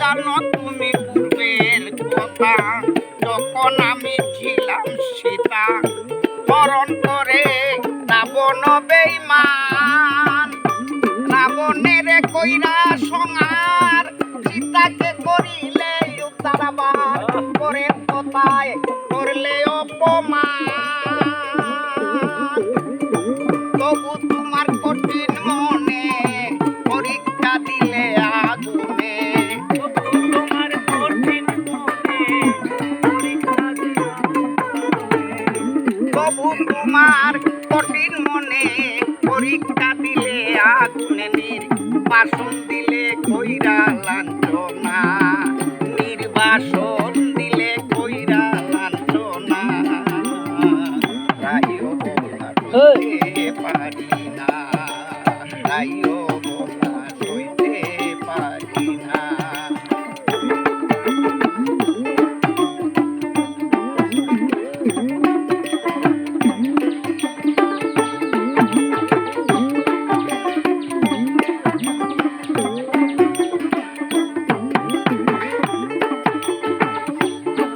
জানো তুমি পূর্বের কথা, যখন আমি ছিলাম সীতা, হরণ করে রাবণ বেঈমান, রাবণের কইরা সংহার, সীতাকে করিলে উদ্ধার, আবার করে কোথায় করলে অপমান। তবু তোমার কঠিন মনে পরীক্ষা দিলে আগুনে, তোমার কঠিন মনে পরীক্ষা দিলে, তবু তোমার কঠিন মনে পরীক্ষা দিলে আগুনে, নির্বাসন দিলে কইরা লাঞ্ছনা, নির্বাসন দিলে কইরা লাঞ্ছনা। রাইও বলা সইতে পারি না, রাইও বলা সইতে পারি না।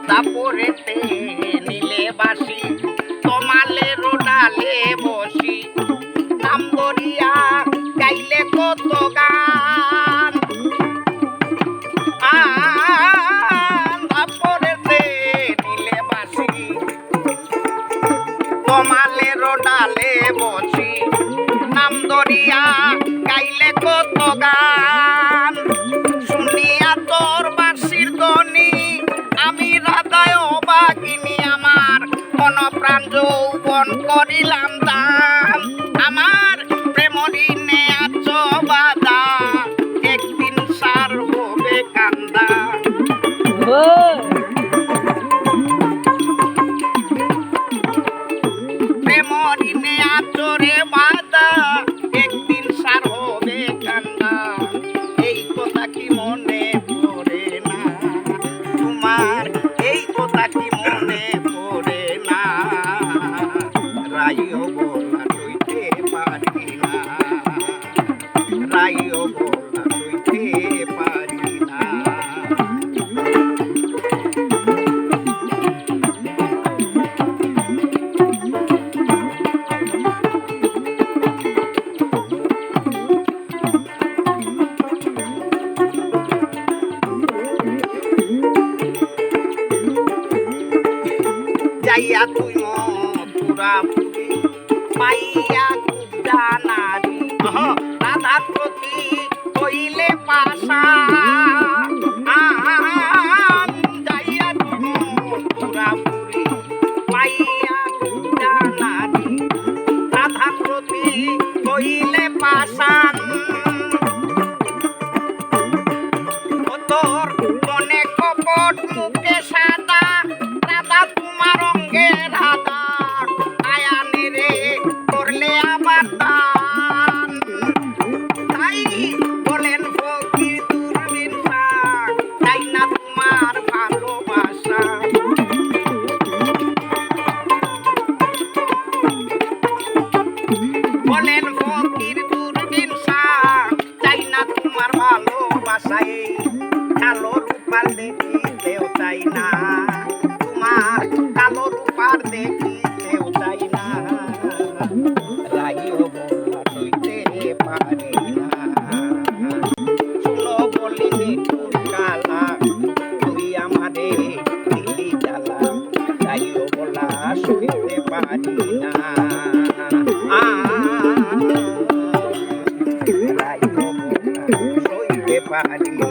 তারপরেতে নীলে বাসি, তোমালে রোডালে বসি, নাম ধরিয়া গাইলে কত গান। তারপরেতে নীলে বাসি, তোমালে রোডালে বসি, নাম ধরিয়া গাইলে কত গান। শুনিয়া তোর বাঁশির ধ্বনি আমি হৃদয় অবাগিনী, আমার মন প্রাণ যৌবন করিলাম দান। আমার প্রেম ঋণে আছো বাধা, একদিন সার হবে কান্দা। প্রেম ঋণে আছো রে বাধা, একদিন সার হবে কান্দা। এই কথা কি মনে পড়ে না তোমার, এই কথা কি মনে পড়ে না। রাইও বলা সইতে পারি না, রাইও বলা সইতে পারি না। যাইয়া তুই মথুরাপুরী, পাইয়া কুব্জা নারী, রাধার প্রতি হইলে পাশা। যাইয়া তুই মথুরাপুরী, পাইয়া কুব্জা নারী, রাধার প্রতি হইলে পাশান। তোর মনে কপট মুখে সাদা, রাধা তোমার অঙ্গে রাধা, আয়ানে রে করলে আবার দান। তাই বলেন ফকির দূরবীন শাহ, তাই না তোমার ভালোবাসা। বলেন ফকির দূরবীন শাহ, তাই না তোমার ভালোবাসায়। কালো রূপার দেখিতেও চাই না, তোমার কালো রূপার দেখিতেও চাই না। রাইও বলা সইতে পারি না, শুনো বলিনি তোর কালা, তুই আমারে দিলি জ্বালা। রাইও বলা সইতে পারি না, রাইও বলা সইতে পারি না।